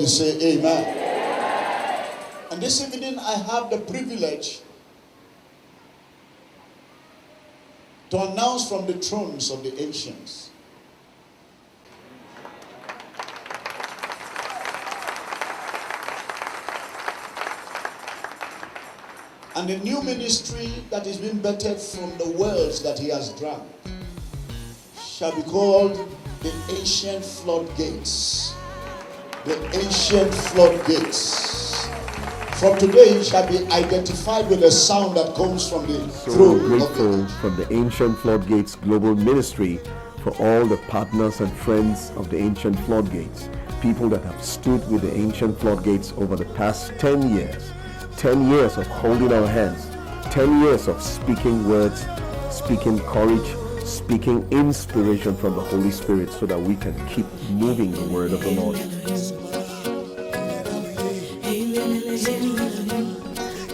Somebody say amen. And this evening I have the privilege to announce from the thrones of the ancients and the new ministry that is being birthed from the wells that he has drunk shall be called the ancient floodgates. The ancient floodgates. From today it shall be identified with the sound that comes from the throne. So grateful from the Ancient Floodgates Global Ministry for all the partners and friends of the Ancient Floodgates, people that have stood with the Ancient Floodgates over the past 10 years. 10 years of holding our hands, 10 years of speaking words, speaking courage, speaking inspiration from the Holy Spirit so that we can keep moving the word of the Lord.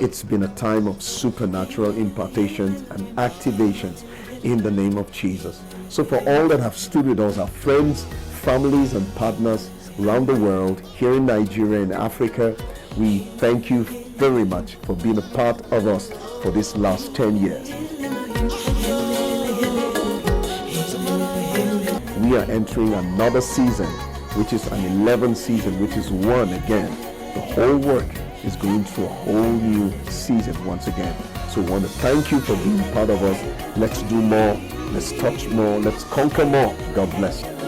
It's been a time of supernatural impartations and activations in the name of Jesus. So for all that have stood with us, our friends, families and partners around the world, here in Nigeria and Africa, we thank you very much for being a part of us for this last 10 years. We are entering another season, which is an 11th season, which is one again. The whole work is going through a whole new season once again. So we want to thank you for being part of us. Let's do more. Let's touch more. Let's conquer more. God bless you.